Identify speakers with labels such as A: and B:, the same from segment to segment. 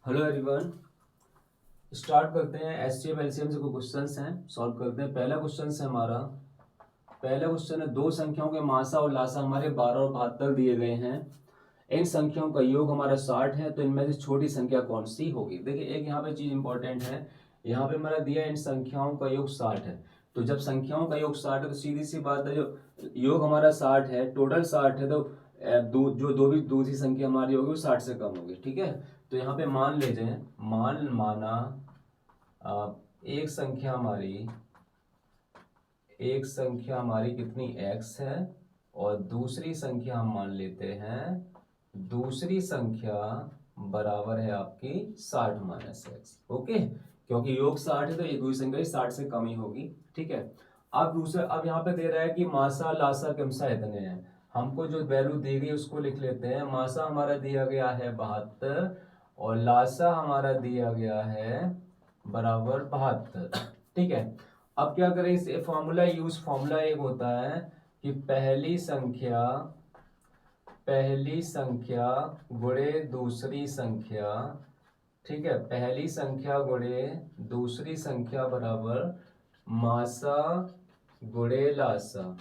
A: Hello everyone. Start करते हैं। HCF LCM से कुछ क्वेश्चंस हैं, सॉल्व करते हैं। पहला क्वेश्चन है दो संख्याओं के मासा और लासा हमारे 12 और 72 दिए गए हैं। इन संख्याओं का योग हमारा 60 है, तो इनमें से छोटी संख्या कौन सी होगी। देखिए एक यहाँ पे चीज इंपॉर्टेंट है। यहाँ पे हमारा दिया इन संख्याओं का योग 60 है, तो जब संख्याओं का योग 60 है तो सीधी सी बात है, जो योग हमारा 60 है, टोटल 60 है, तो जो दो भी दूसरी संख्या हमारी होगी वो 60 से कम होगी। ठीक है, तो यहाँ पे मान लेते हैं, माना एक संख्या हमारी कितनी x है, और दूसरी संख्या हम मान लेते हैं, दूसरी संख्या बराबर है आपकी 60 माइनस एक्स। ओके, क्योंकि योग 60 है तो ये दूसरी संख्या 60 से कम ही होगी। ठीक है, अब यहाँ पे दे रहा है कि मासा लासा क्रमशः इतने हैं। हमको जो वैल्यू दी गई उसको लिख लेते हैं। मासा हमारा दिया गया है 72 और लासा हमारा दिया गया है बराबर 72। ठीक है, अब क्या करें, इस फॉर्मूला एक होता है कि पहली संख्या गुणे दूसरी संख्या। ठीक है, पहली संख्या गुणे दूसरी संख्या बराबर मासा गुणे लासा।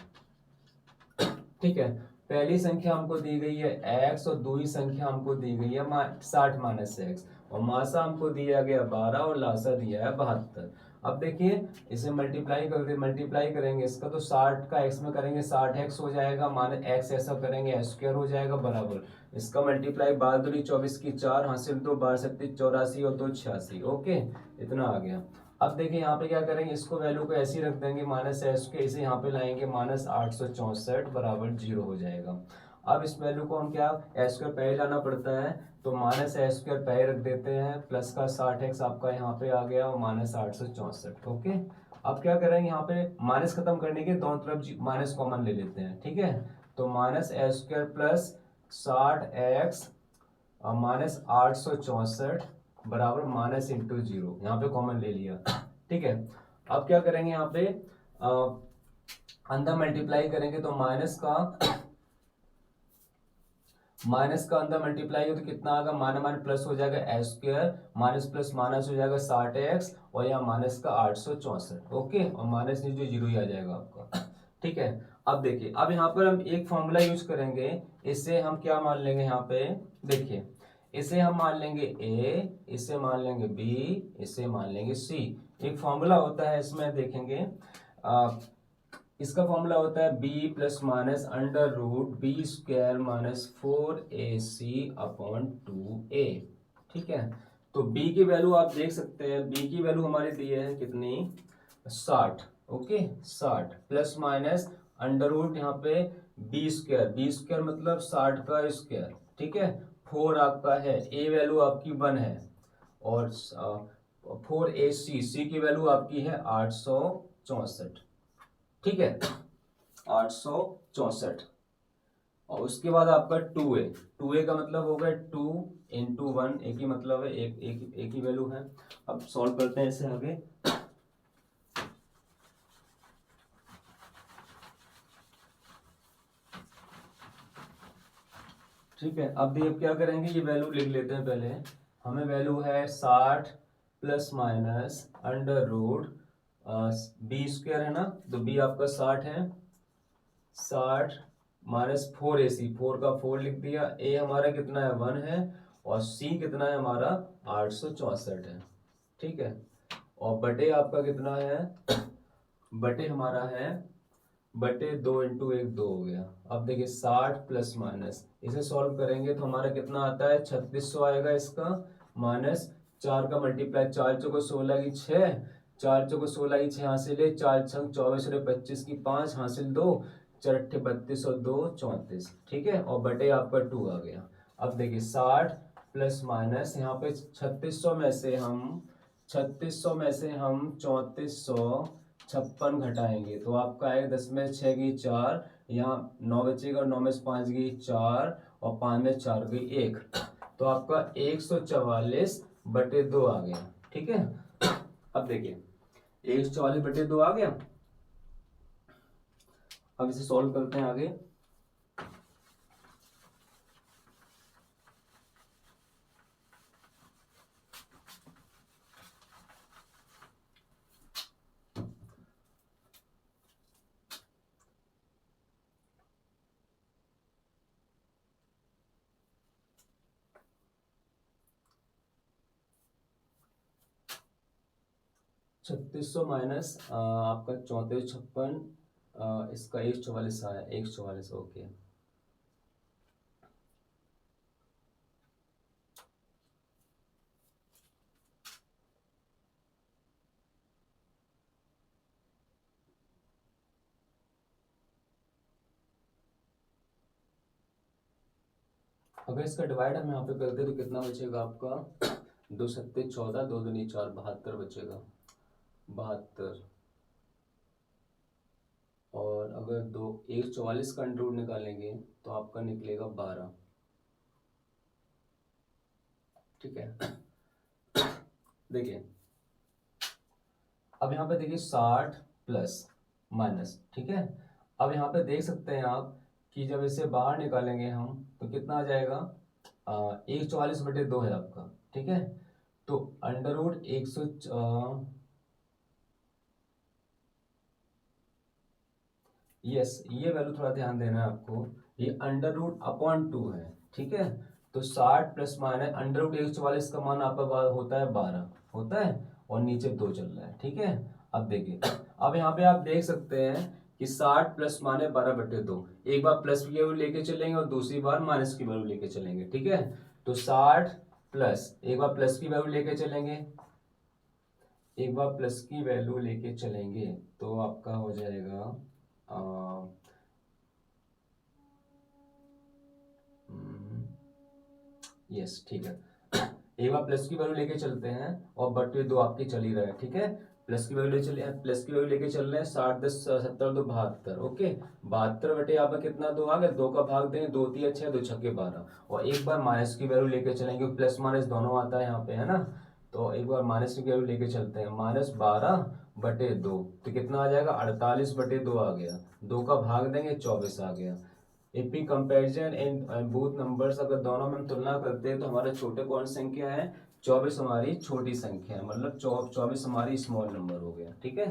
A: ठीक है, पहली संख्या हमको दी गई है x और दूसरी संख्या हमको दी गई है 60 माइनस एक्स, और मासा हमको दिया गया 12 और लासा दिया है 72। अब देखिए इसे मल्टीप्लाई करेंगे इसका, तो 60 का x में करेंगे 60x हो जाएगा, माने x ऐसा करेंगे s स्क्वायर हो जाएगा बराबर इसका मल्टीप्लाई 12×24 की 4 हासिल 2 12×7 84 और 2 86। ओके, इतना आ गया। अब देखिए यहाँ पे क्या करेंगे, इसको वैल्यू को ऐसे ही रख देंगे माइनस एस के, इसे यहाँ पे लाएंगे माइनस 864 बराबर 0 हो जाएगा। अब इस वैल्यू को हम क्या एस स्क्वायर पहले लाना पड़ता है, तो माइनस एस स्क्वायर पहले रख देते हैं, प्लस का 60x आपका यहाँ पे आ गया और माइनस 864। ओके, अब क्या करेंगे, यहाँ पे माइनस खत्म करने के दोनों तरफ माइनस कॉमन ले लेते हैं। ठीक है, तो minus S square plus 60x और माइनस 864 बराबर माइनस इंटू 0, यहाँ पे कॉमन ले लिया। ठीक है, अब क्या करेंगे, यहाँ पे अंदर मल्टीप्लाई करेंगे, तो माइनस का अंदर मल्टीप्लाई हो तो कितना आएगा, माइनस माइनस प्लस हो जाएगा S square, minus plus minus हो जाएगा 60x और यहाँ माइनस का 864। ओके, और माइनस नीचे 0 ही आ जाएगा आपका। ठीक है, अब देखिए, अब यहाँ पर हम एक फॉर्मूला यूज करेंगे। इससे हम क्या मान लेंगे, यहाँ पे देखिए, इसे हम मान लेंगे a, इसे मान लेंगे b, इसे मान लेंगे c। एक फॉर्मूला होता है इसमें देखेंगे, इसका फॉर्मूला होता है b plus minus under root B square minus 4ac upon 2a। ठीक है, तो b की वैल्यू आप देख सकते हैं, b की वैल्यू हमारे दिए हैं कितनी, 60। Okay, 60 plus minus under root यहाँ पे बी स्क्वायर मतलब 60 का स्क्वायर। ठीक है, 4 आपका है, a वैल्यू आपकी 1 है, और 4ac, c की वैल्यू आपकी है 864। ठीक है, 864, और उसके बाद आपका 2a का मतलब हो गया 2 × 1, एक ही मतलब है, एक ही वैल्यू है। अब सॉल्व करते हैं इसे आगे। ठीक है, अब क्या करेंगे, ये वैल्यू लिख लेते हैं पहले। हमें वैल्यू है 60 plus minus under root B square है ना, तो b आपका 60 है, 60 माइनस 4ac, 4 का 4 लिख दिया, a हमारा कितना है 1 है, और c कितना है हमारा 864 है। ठीक है, और बटे आपका कितना है, बटे हमारा है, बटे 2 × 1 2 हो गया। अब देखिए 60 प्लस माइनस, इसे सॉल्व करेंगे तो हमारा कितना आता है, 3600 आएगा इसका, माइनस 4 का मल्टीप्लाई, 4 चौको 16 की 6, 4 चौको 16 की 6 हासिल है, 4 छंग 24 और 25 की 5 हासिल 2, 4 अट्ठे 32 और 2 34। ठीक है, और बटे आपका 2 आ गया। अब देखिए 60 प्लस माइनस, यहाँ पे 3600 में से हम 3456 घटाएंगे तो आपका आएगा 10 में 6 की 4, यहाँ 9 बचेगा, 9 में से 5 की 4 और 5 में 4 की 1, तो आपका 144 बटे 2 आ गया। ठीक है, अब देखिए 144 बटे 2 आ गया। अब इसे सॉल्व करते हैं आगे। 3600 माइनस आपका 3456, इसका 144 आया, 144, ओके। अगर इसका डिवाइड हम यहाँ पे करते तो कितना बचेगा आपका? 2 सत्ते 14, 2 दूनी 4, 72 बचेगा, 72। और अगर 144 का अंडर रूट निकालेंगे तो आपका निकलेगा 12, ठीक है। देखिए अब यहाँ पे देखिए 60 प्लस माइनस, ठीक है। अब यहाँ पे देख सकते हैं आप कि जब इसे बाहर निकालेंगे हम तो कितना आ जाएगा? 144/2 है आपका, ठीक है। तो अंडर रूट 100, यस, ये वैल्यू थोड़ा ध्यान देना है आपको, ये अंडर रूट अपॉन 2 है, ठीक है। तो 60 प्लस माइनस अंडर रूट 144 का मान आपका होता है 12 होता है, और नीचे 2 चल रहा है, ठीक है। अब देखिए अब यहाँ पे आप देख सकते हैं कि 60 प्लस माने 12/2, एक बार प्लस की वैल्यू लेके चलेंगे और दूसरी बार माइनस की वैल्यू लेके चलेंगे, ठीक है। तो 60 प्लस, एक बार प्लस की वैल्यू लेके चलेंगे, एक बार प्लस की वैल्यू लेके चलेंगे तो आपका हो जाएगा यस, ठीक है। एक बार प्लस की वैल्यू लेके चलते हैं और बटे 2 आपके चल ही रहा है, ठीक है। प्लस की वैल्यू प्लस की वैल्यू लेके चल रहे हैं, 60 10 70 2 72, ओके। 72 बटे यहाँ पे कितना 2 आ गया, 2 का भाग देंगे, 2 3 6, 2 6 12। और एक बार माइनस की वैल्यू लेके चलेंगे, प्लस माइनस दोनों आता है यहाँ पे, है ना। तो एक बार माइनस की वैल्यू लेके चलते हैं, -12/2, तो कितना आ जाएगा? 48/2 आ गया, 2 का भाग देंगे, 24 आ गया। If we comparison in both numbers, अगर दोनों में हम तुलना करते हैं तो हमारा छोटे कौन संख्या है? 24 हमारी छोटी संख्या है, मतलब 24 हमारी स्मॉल नंबर हो गया, ठीक है।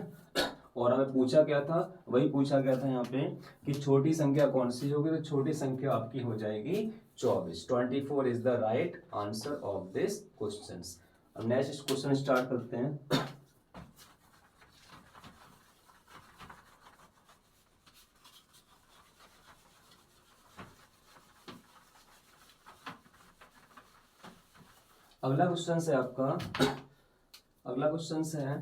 A: और हमें पूछा क्या था? वही पूछा गया था यहाँ पे कि छोटी संख्या कौन सी होगी, तो छोटी संख्या आपकी हो जाएगी 24। 24 is the right answer of this question. अब नेक्स्ट क्वेश्चन स्टार्ट करते हैं। अगला क्वेश्चन है आपका, अगला क्वेश्चन है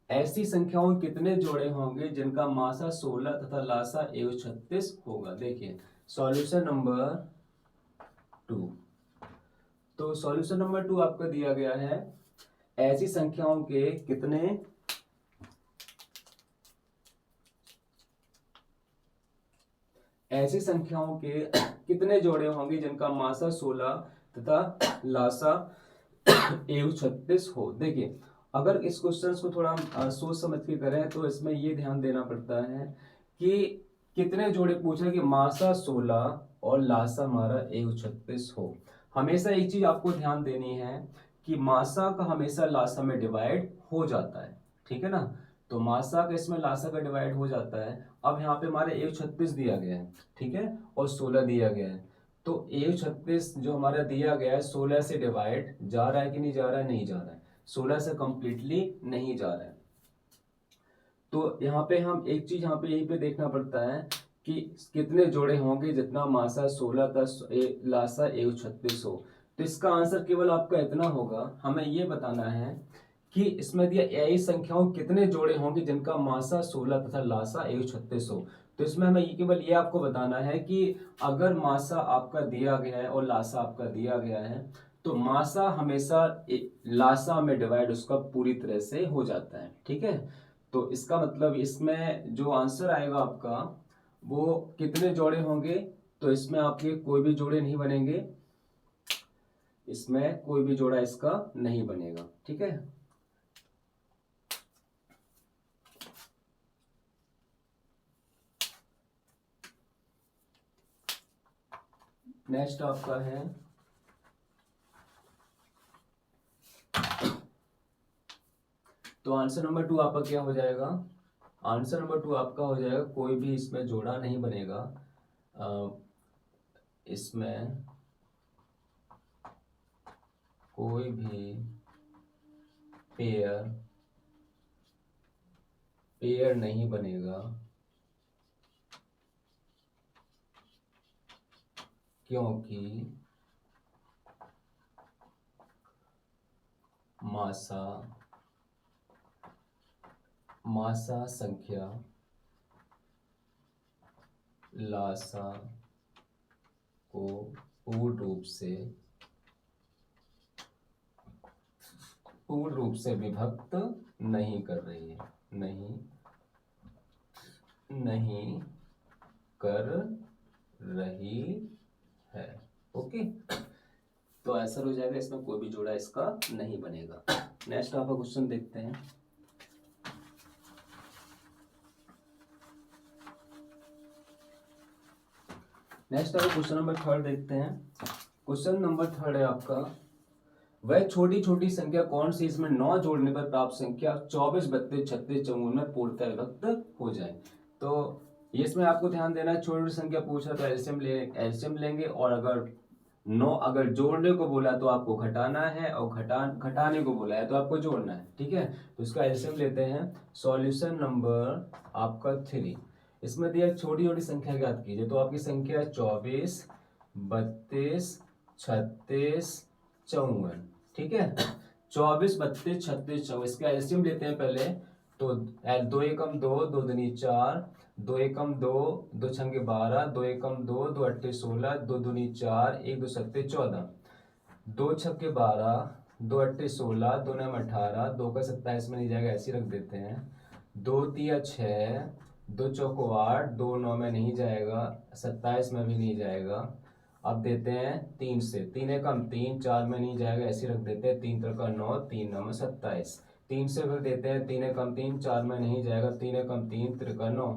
A: ऐसी संख्याओं कितने जोड़े होंगे जिनका मासा 16 तथा लासा 136 होगा। देखिए सॉल्यूशन नंबर 2, तो सॉल्यूशन नंबर 2 आपका दिया गया है ऐसी संख्याओं के कितने ऐसी संख्याओं के कितने जोड़े होंगे जिनका मासा 16 तथा लासा 136 हो। देखिए अगर इस क्वेश्चन को थोड़ा सोच समझ के करें तो इसमें ये ध्यान देना पड़ता है कि कितने जोड़े पूछा कि मासा 16 और लासा हमारा 136 हो। हमेशा एक चीज आपको ध्यान देनी है कि मासा का हमेशा लासा में डिवाइड हो जाता है, ठीक है ना। तो मासा का इसमें लासा का डिवाइड हो जाता है। अब यहाँ पे हमारे 136 दिया गया है, ठीक है, और 16 दिया गया है। तो 136 जो हमारा दिया गया है 16 से डिवाइड जा रहा है कि नहीं जा रहा है? नहीं जा रहा है, 16 से कंप्लीटली नहीं जा रहा है। तो यहाँ पे हम एक चीज यहाँ पे यहीं पे देखना पड़ता है कि कितने जोड़े होंगे जितना मासा 16 तक लासा 136 हो। तो इसका आंसर केवल आपका इतना होगा, हमें ये बताना है कि इसमें दिया ऐसी संख्याओं कितने जोड़े होंगे जिनका मासा 16 तथा लासा 136 हो। तो इसमें हमें ये केवल ये आपको बताना है कि अगर मासा आपका दिया गया है और लासा आपका दिया गया है तो मासा हमेशा लासा में डिवाइड उसका पूरी तरह से हो जाता है, ठीक है। तो इसका मतलब इसमें जो आंसर आएगा आपका वो कितने जोड़े होंगे, तो इसमें आपके कोई भी जोड़े नहीं बनेंगे, इसमें कोई भी जोड़ा इसका नहीं बनेगा, ठीक है। नेक्स्ट आपका है तो आंसर नंबर 2 आपका क्या हो जाएगा? आंसर नंबर 2 आपका हो जाएगा कोई भी इसमें जोड़ा नहीं बनेगा, इसमें कोई भी पेयर पेयर नहीं बनेगा क्योंकि मासा संख्या लासा को पूर्ण रूप से विभक्त नहीं कर रही है, नहीं कर रही है। ओके, तो आंसर हो जाएगा इसमें कोई भी जोड़ा इसका नहीं बनेगा। नेक्स्ट आपका क्वेश्चन देखते हैं। नेक्स्ट आपका क्वेश्चन नंबर 3 देखते हैं। क्वेश्चन नंबर 3 है आपका, वह छोटी छोटी संख्या कौन सी इसमें 9 जोड़ने पर प्राप्त संख्या 24, 32, 36, 54 में पूर्णतः विभक्त हो जाए। तो इसमें आपको ध्यान देना है, छोटी संख्या पूछा तो एलसीएम लेंगे, और अगर 9 अगर जोड़ने को बोला तो आपको घटाना है, और घटाने को बोला है तो आपको जोड़ना है। ठीक है, तो इसका एलसीएम लेते हैं। सॉल्यूशन नंबर आपका 3, इसमें दिया छोटी छोटी संख्या ज्ञात कीजिए। तो आपकी संख्या है 24, 32, 36, 54। ठीक है, 24, 32, 36, 54, इसका एलसीएम लेते हैं पहले। तो 2 एकम 2, 2 दूनी 4, 2 एकम 2, 2 छंगे 12, 2 एकम 2, 2 अट्ठे 16, 2 दूनी 4, 1 2 सत्ते 14, 2 छक्के 12, 2 अट्ठे 16, 2 नम 18, 2 का 27 में नहीं जाएगा, ऐसे रख देते हैं। 2 तिया 6, 2 चौको 8, 2 9 में नहीं जाएगा, 27 में भी नहीं जाएगा। अब देते हैं 3 से, 3 एकम 3, 4 में नहीं जाएगा, ऐसे रख देते हैं। 3 त्रिका 9, 3 9 में 27। 3 से फिर देते हैं 3 एकम 3, 4 में नहीं जाएगा, 3 एकम 3 त्रिका 9।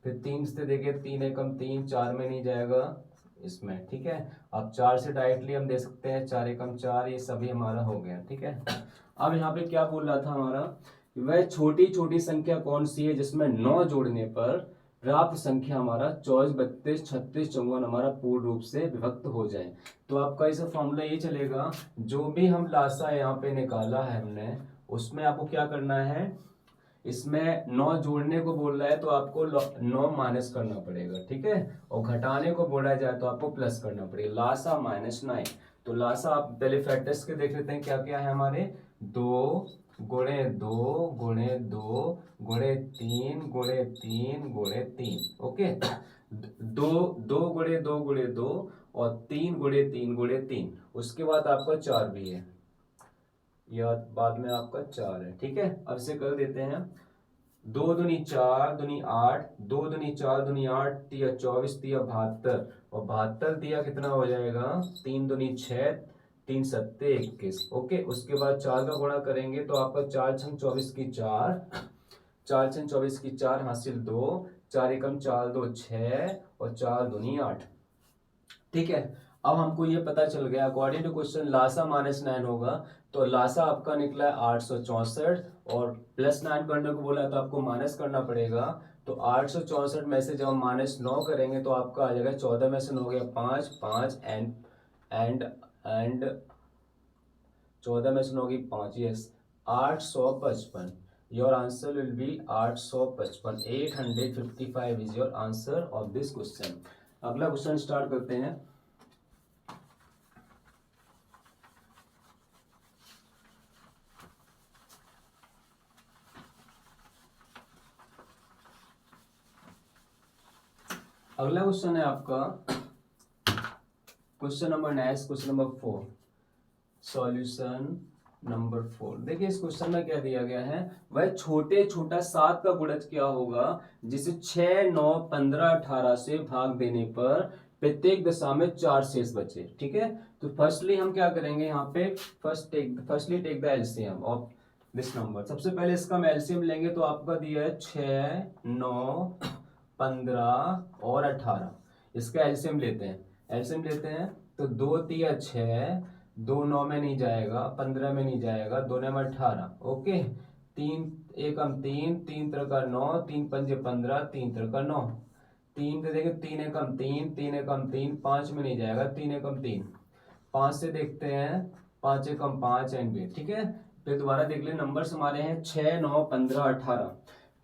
A: फिर 3 से देखिए 3 एकम 3, 4 में नहीं जाएगा इसमें। ठीक है, अब 4 से डायरेक्टली हम दे सकते हैं 4 एकम 4, ये सभी हमारा हो गया। ठीक है, अब यहाँ पे क्या बोल रहा था हमारा, वह छोटी छोटी संख्या कौन सी है जिसमें 9 जोड़ने पर प्राप्त संख्या हमारा 24, 32, 36, 54 हमारा पूर्ण रूप से विभक्त हो जाए। तो आपका इस फॉर्मूला ये चलेगा, जो भी हम लासा यहाँ पे निकाला है हमने, उसमें आपको क्या करना है, इसमें 9 जोड़ने को बोल रहा है तो आपको 9 माइनस करना पड़ेगा। ठीक है, और घटाने को बोला जाए तो आपको प्लस करना पड़ेगा। लासा -9, तो लासा आप पहले फैक्टर्स के देख लेते हैं क्या क्या है हमारे। 2 गुणे 2 गुणे 2 गुणे 3 गुणे 3 गुणे 3। ओके, 2 गुणे 2 गुणे 2 और 3 गुणे 3 गुणे 3। उसके बाद आपका 4 भी है, या बाद में आपका 4 है। ठीक है, अब से कर देते हैं। 2 दूनी 4 दूनी 8, 2 दूनी 4 दूनी 8, तिया 24, तिया 72, और 72 तिया कितना हो जाएगा, 3 दूनी 6, 3 सत्ते 21। ओके, उसके बाद 4 का गुणा करेंगे तो आपका 4 छंग 24 की 4, 4 छंग 24 की 4 हासिल 2, 4 एकम 4 2 6, और 4 दूनी 8। ठीक है, अब हमको ये पता चल गया, अकॉर्डिंग टू क्वेश्चन लासा -9 होगा, तो लासा आपका निकला है 864, और +9 करने को बोला तो आपको माइनस करना पड़ेगा। तो 864 में से जब हम -9 करेंगे तो आपका आ जाएगा 14 में से 9 गया 5 5 एंड 14 में से 9 की 5, yes 855। Your answer will B 855। 855 is your answer of this question. अगला क्वेश्चन स्टार्ट करते हैं। अगला क्वेश्चन है आपका क्वेश्चन नंबर 4, सॉल्यूशन नंबर 4। देखिए इस क्वेश्चन में क्या दिया गया है, वह छोटा 7 का गुणज क्या होगा जिसे 6, 9, 15, 18 से भाग देने पर प्रत्येक दशा में 4 शेष बचे। ठीक है, तो फर्स्टली हम क्या करेंगे यहाँ पे, firstly take the LCM of this number. सबसे पहले इसका हम एलसीएम लेंगे तो आपका दिया है 6, 9, 15 और 18। इसका एलसीएम लेते हैं। तो 2 तिया 6, 2 9 में नहीं जाएगा, 15 में नहीं जाएगा, 2 9 में 18। ओके, 3 एकम 3, 3 त्रिका 9, 3 पंजे 15, 3 त्रिका 9। 3 से देखें 3 एकम 3, 3 एकम 3, 5 में नहीं जाएगा, 3 एकम 3। 5 से देखते हैं 5 एकम 5 एंड भी। ठीक है, फिर दोबारा देख ले, नंबर्स हमारे हैं 6, 9, 15, 18।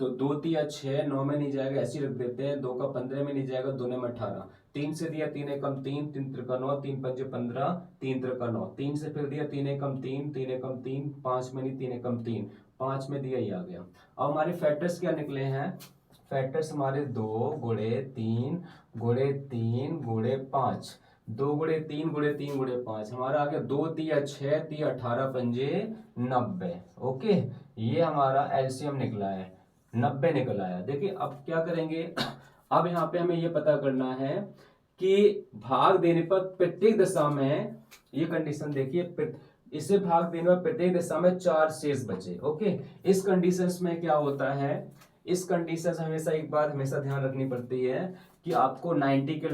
A: तो 2 तिया 6, 9 में नहीं जाएगा ऐसे ही रख देते हैं, 2 का 15 में नहीं जाएगा, 2 में 18, 3 से दिया 3 एकम 3, 3 त्रिका 9, 3 पंजे 15, 3 त्रिका 9, 3 से फिर दिया 3 एकम 3, 3 एकम 3, 5 में नहीं 3 एकम 3, 5 में दिया ये आ गया। अब हमारे फैक्टर्स क्या निकले हैं, फैक्टर्स हमारे 2 गुणे 3 गुणे 3 गुणे 5, 2 गुणे 3 गुणे 3 गुणे 5, हमारा आ गया 2 तिया 6, तिया 18 पंजे 90। ओके, ये हमारा एलसीएम निकला है, 90 निकल आया। देखिए अब क्या करेंगे, अब यहाँ पे हमें ये पता करना है कि भाग देने पर प्रत्येक दशा में, ये कंडीशन देखिए, इसे भाग देने पर प्रत्येक दशा में 4 शेष बचे। ओके, इस कंडीशंस में क्या होता है, इस कंडीशन से हमेशा एक बात हमेशा ध्यान रखनी पड़ती है कि आपको 90 के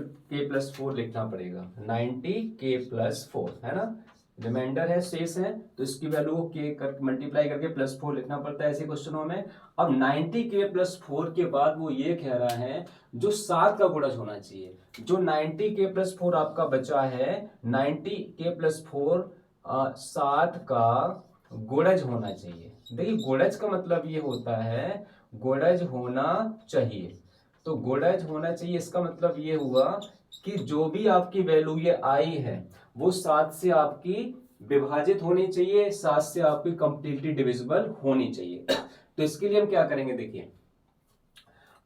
A: प्लस 4 लिखना पड़ेगा, 90 के प्लस 4 है ना, रिमाइंडर है, शेष है, तो इसकी वैल्यू को के कर मल्टीप्लाई करके प्लस 4 लिखना पड़ता है ऐसे क्वेश्चनों में। अब 90 के प्लस 4 के बाद वो ये कह रहा है जो 7 का गुणज होना चाहिए, जो 90 के प्लस 4 आपका बचा है, 90 के प्लस 4 7 का गुणज होना चाहिए। देखिए गुणज का मतलब ये होता है गुणज होना चाहिए, तो गुणज होना चाहिए इसका मतलब ये हुआ कि जो भी आपकी वैल्यू ये आई है वो 7 से आपकी विभाजित होनी चाहिए, 7 से आपकी कंप्लीटली डिविजिबल होनी चाहिए। तो इसके लिए हम क्या करेंगे, देखिए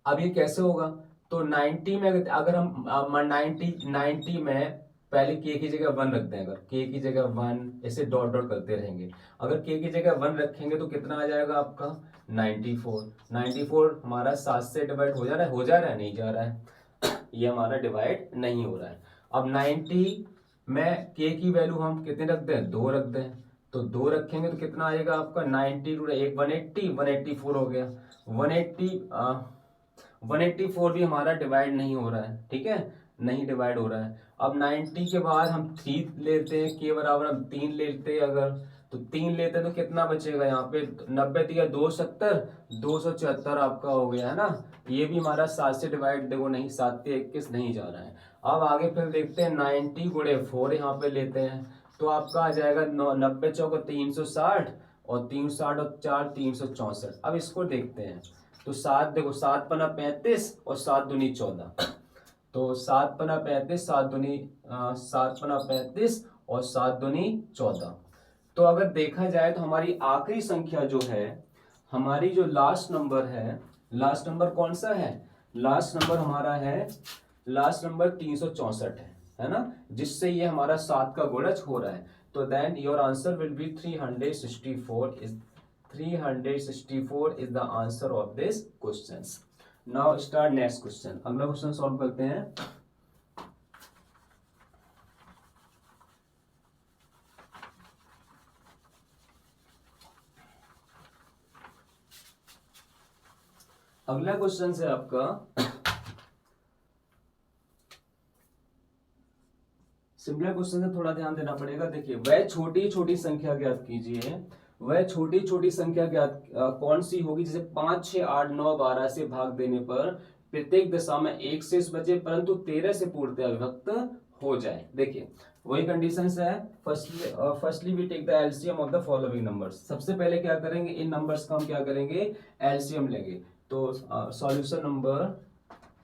A: अब ये कैसे होगा, तो 90 में अगर हम 90 में पहले के की जगह 1 रखते हैं, अगर के की जगह 1 ऐसे डॉट डॉट करते रहेंगे, अगर के की जगह 1 रखेंगे तो कितना आ जाएगा आपका 94। 94 हमारा 7 से डिवाइड हो जा रहा है, हो जा रहा है, नहीं जा रहा है, ये हमारा डिवाइड नहीं हो रहा है। अब 90 में के की वैल्यू हम कितने रखते हैं, 2 रखते हैं, तो 2 रखेंगे तो कितना आएगा आपका 90 टू 180, 184 हो गया, 184 भी हमारा डिवाइड नहीं हो रहा है, ठीक है, नहीं डिवाइड हो रहा है। अब 90 के बाद हम 3 लेते हैं, के बराबर हम 3 लेते हैं, अगर तो 3 लेते हैं तो कितना बचेगा यहाँ पे, 90 दिया 270, 274 आपका हो गया है ना, ये भी हमारा 7 से डिवाइड देखो नहीं, 7 से 21 नहीं जा रहा है। अब आगे फिर देखते हैं 90 गुणे 4 यहाँ पे लेते हैं, तो आपका आ जाएगा 90 चौका 360 और 360 और 4 364। अब इसको देखते हैं, तो 7 देखो, 7 पना 35 और 7 दूनी 14, तो 7 पना 35, 7 पना 35 और 7 दूनी 14। तो अगर देखा जाए तो हमारी आखिरी संख्या जो है, हमारी जो लास्ट नंबर है, लास्ट नंबर कौन सा है, लास्ट नंबर हमारा है, लास्ट नंबर 364 है ना, जिससे ये हमारा 7 का गुणज हो रहा है। तो then your answer will be 364 is the answer of this question. Now start next question, अगला क्वेश्चन सॉल्व करते हैं। अगला क्वेश्चन है आपका, सिंपल क्वेश्चन से थोड़ा ध्यान देना पड़ेगा। देखिए वह छोटी छोटी संख्या ज्ञात कीजिए, वह छोटी छोटी संख्या ज्ञात कौन सी होगी जिसे 5, 6, 8, 9, 12 से भाग देने पर प्रत्येक दशा में 1 शेष बचे परंतु 13 से पूर्णतः विभक्त हो जाए। देखिए वही कंडीशंस है, firstly we take the LCM of the following numbers. सबसे पहले क्या करेंगे, इन नंबर्स का हम क्या करेंगे, एलसीएम लेंगे। तो सॉल्यूशन नंबर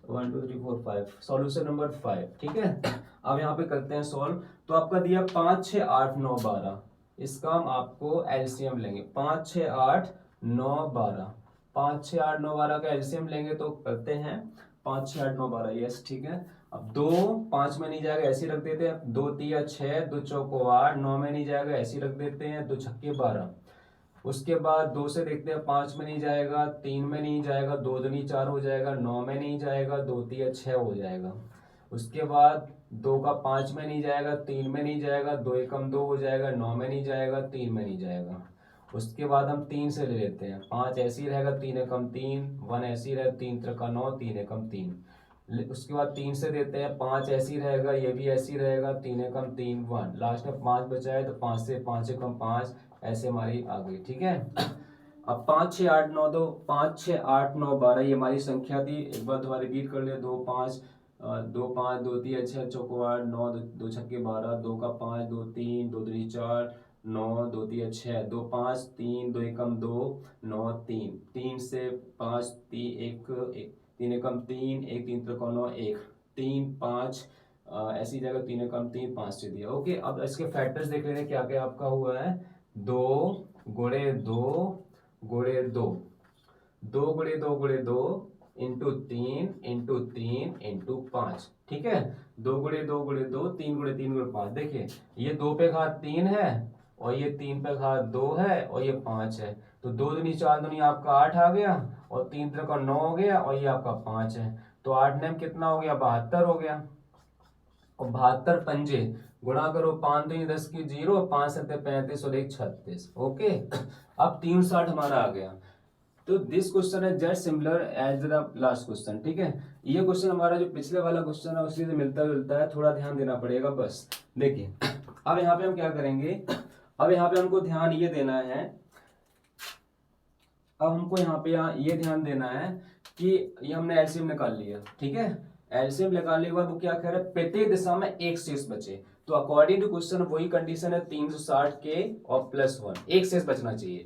A: 1 2 3 4 5, सॉल्यूशन नंबर 5, ठीक है। अब यहाँ पे करते हैं सॉल्व, तो आपका दिया 5, 6, 8, 9, 12, इसका हम आपको एलसीएम लेंगे, 5, 6, 8, 9, 12, 5, 6, 8, 9, 12 का एलसीएम लेंगे, तो करते हैं 5, 6, 8, 9, 12, यस ठीक है। अब 2 5 में नहीं जाएगा ऐसे रख देते हैं, 2 तिया 6, 2 चौको 8, 9 में नहीं जाएगा ऐसे रख देते हैं, 2 छक्के 12। उसके बाद 2 से देखते हैं, 5 में नहीं जाएगा, 3 में नहीं जाएगा, 2 दूनी 4 हो जाएगा, 9 में नहीं जाएगा, 2 तिया 6 हो जाएगा। उसके बाद 2 का 5 में नहीं जाएगा, 3 में नहीं जाएगा, 2 एकम 2 हो जाएगा, 9 में नहीं जाएगा, 3 में नहीं जाएगा। उसके बाद हम 3 से ले लेते हैं, 5 ऐसे ही रहेगा, 3 एकम 3, 1 ऐसे ही रहेगा, 3 त्रिका 9, 3 एकम 3। उसके बाद 3 से देते हैं, 5 ऐसे ही रहेगा, ये भी ऐसे ही रहेगा, 3 एकम 3, 1, लास्ट में 5 बचा है, तो 5 से 5 एकम 5 ऐसे हमारी आ गई, ठीक है। अब 5, 6, 8, 9, 2, 5, 6, 8, 9, 12 ये हमारी संख्या थी। एक बार दोबारा रिपीट कर ले, 2 5 2 5 2 3 6 चौको 8 9 2 छक्के 12, 2 का 5 2 3 2 3 4 9 2 3 6 2 5 3 2 एकम 2 9 3 3 से 5 3 1 3 एकम 3 1 3 त्रिकोण 9 1 3 5 ऐसी जगह 3 एकम 3 5 से दिया। ओके, अब इसके फैक्टर्स देख लेते हैं क्या क्या आपका हुआ है। 2 गुणे 2 गुणे 2 2 गुणे 2 गुणे 2 इंटू 3 इंटू 3 इंटू 5। ठीक है, 2 गुणे 2 गुणे 2 3 गुणे 3 गुणे 5। देखिए ये 2 पे घात 3 है और ये 3 पे घात 2 है और ये 5 है, तो 2 दूनी 4 दूनी आपका 8 आ गया और 3 त्रिका 9 हो गया और ये आपका 5 है, तो 8 नेम कितना हो गया 72 हो गया। और 72 पंजे गुणा करो 5 दूनी 10 की 0 5 7 35 और 1 36। ओके, अब 360 हमारा आ गया। तो दिस क्वेश्चन है just similar as the last question. ठीक है, ये क्वेश्चन हमारा जो पिछले वाला क्वेश्चन है उसी से मिलता जुलता है, थोड़ा ध्यान देना पड़ेगा बस। देखिए अब यहाँ पे हम क्या करेंगे, अब यहाँ पे हमको ध्यान ये देना है, अब हमको यहाँ पे ये ध्यान देना है कि ये हमने एलसीएम निकाल लिया। ठीक है, एलसीएम निकालने के बाद वो क्या कह रहा है, प्रत्येक दिशा में एक शेष बचे। तो अकॉर्डिंग टू क्वेश्चन वही कंडीशन है 360 के और +1 एक शेष बचना चाहिए।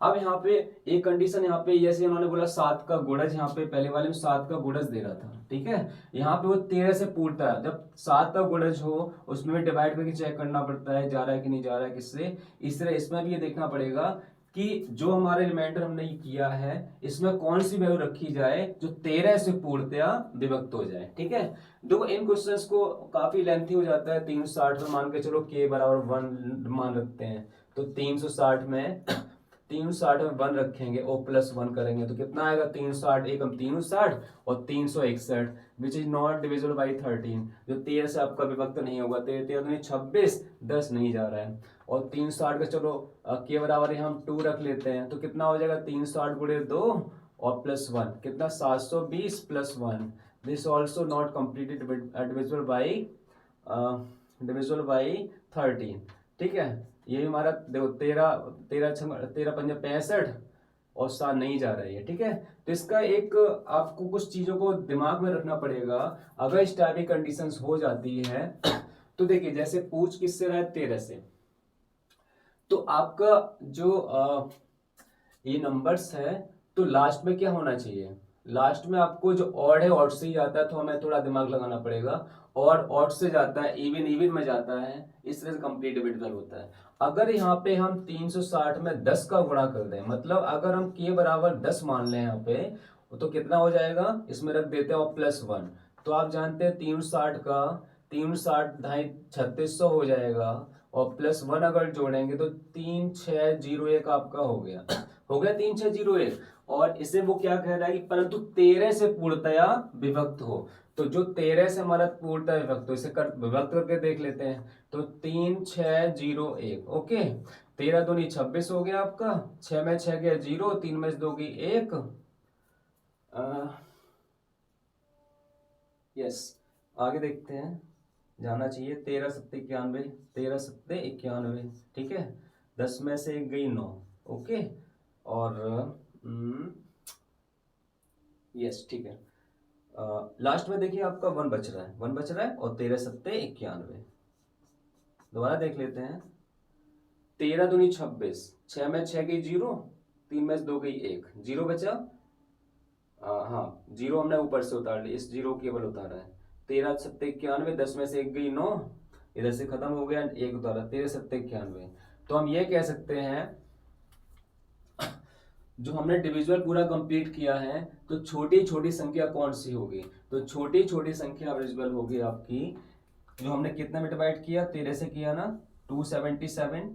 A: अब यहाँ पे एक कंडीशन यहाँ पे जैसे उन्होंने बोला 7 का गुणज, यहाँ पे पहले वाले में 7 का गुणज दे रहा था। ठीक है, यहाँ पे वो 13 से पूछता है, जब 7 का गुणज हो उसमें भी डिवाइड करके चेक करना पड़ता है जा रहा है कि नहीं जा रहा है किससे। इस तरह इसमें भी ये देखना पड़ेगा कि जो हमारे रिमाइंडर हमने किया है इसमें कौन सी वैल्यू रखी जाए जो 13 से पूर्णतया विभक्त हो जाए। ठीक है, देखो इन क्वेश्चंस को काफी लेंथी हो जाता है। 360 में मान के चलो k बराबर 1 मान रखते हैं, तो 360 में 1 रखेंगे और +1 करेंगे तो कितना आएगा 360 एकम 360 और 361 which is not divisible by 13, जो 13 से आपका विभक्त नहीं होगा। 13 नहीं 26 10 नहीं जा रहा है। और 360 का चलो के बराबर हम 2 रख लेते हैं, तो कितना हो जाएगा 360 गुणे 2 और +1 कितना 720 +1। This also not completed divisible by 13। ठीक है, ये भी हमारा देखो 13 पंजे 65 और 7 नहीं जा रही है। ठीक है, तो इसका एक आपको कुछ चीजों को दिमाग में रखना पड़ेगा। अगर इस टाइप की कंडीशंस हो जाती है तो देखिए जैसे पूछ किससे रहा है 13 से, तो आपका जो ये नंबर्स है तो लास्ट में क्या होना चाहिए, लास्ट में आपको जो ऑड है ऑड से ही जाता है, तो हमें थोड़ा दिमाग लगाना पड़ेगा। ऑड से जाता है, इवन में जाता है, इस तरह से कंप्लीट डिविजिबल होता है। अगर यहाँ पे हम 360 में 10 का गुणा कर दें, मतलब अगर हम k बराबर 10 मान लें यहाँ पे, तो कितना हो जाएगा इसमें रख देते हैं और +1। तो आप जानते हैं 360 का 360 ढाई 3600 हो जाएगा और +1 अगर जोड़ेंगे तो 3601 आपका हो गया हो गया 3601। और इसे वो क्या कह रहा है कि परंतु 13 से पूर्णतया विभक्त हो, तो जो 13 से हमारा पूर्णतया विभक्त हो इसे विभक्त करके देख लेते हैं, तो 3601। ओके, 13 दूनी 26 हो गया आपका, 6 में 6 गया 0, 3 में 2 की 1, यस आगे देखते हैं, जाना चाहिए 13 7 91, 13 7 91। ठीक है, 10 में से 1 गई 9। ओके, और यस ठीक है, लास्ट में देखिए आपका 1 बच रहा है, 1 बच रहा है और 13 7 91। दोबारा देख लेते हैं, 13 दूनी 26, 6 में 6 गई 0, 3 में 2 गई 1, 0 बचा। हाँ 0 हमने ऊपर से उतार ली, इस 0 केवल उतारा है। 13 7 91, 10 में से 1 गई 9, इधर से खत्म हो गया, 1 उतारा, 13 7 91। तो हम ये कह सकते हैं जो हमने डिविजिबल पूरा कंप्लीट किया है, तो छोटी छोटी संख्या कौन सी होगी, तो छोटी छोटी संख्या डिविजिबल होगी आपकी, जो हमने कितने में डिवाइड किया 13 से किया ना 277।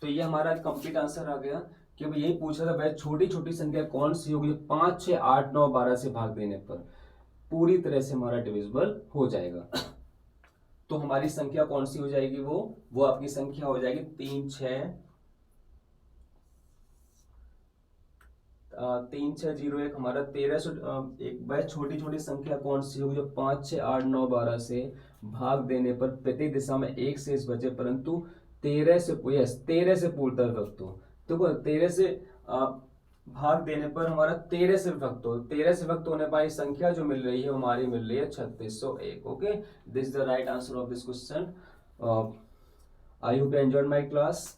A: तो ये हमारा कंप्लीट आंसर आ गया कि भाई यही पूछा था भाई छोटी छोटी संख्या कौन सी होगी, 5 6 8 9 12 से भाग देने पर पूरी तरह से हमारा डिविजिबल हो जाएगा। तो हमारी संख्या कौन सी हो जाएगी, वो आपकी संख्या हो जाएगी 3601 हमारा 1300। एक भाई छोटी छोटी संख्या कौन सी होगी जो 5 6 8 9 12 से भाग देने पर प्रत्येक दिशा में एक शेष बचे, परंतु 13 से पूर्णतः विभक्त हो। देखो 13 से भाग देने पर हमारा 13 से विभक्त हो, 13 से विभक्त होने पर संख्या जो मिल रही है हमारी मिल रही है 3601। Okay, this is the right answer of this question. I hope you enjoyed my class.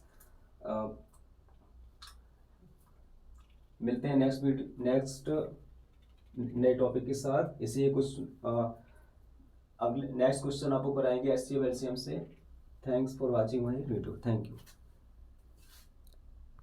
A: मिलते हैं नेक्स्ट नए टॉपिक के साथ। इसी कुछ अगले नेक्स्ट क्वेश्चन आपको कराएंगे एचसीएफ एलसीएम से। Thanks for watching my video. Thank you.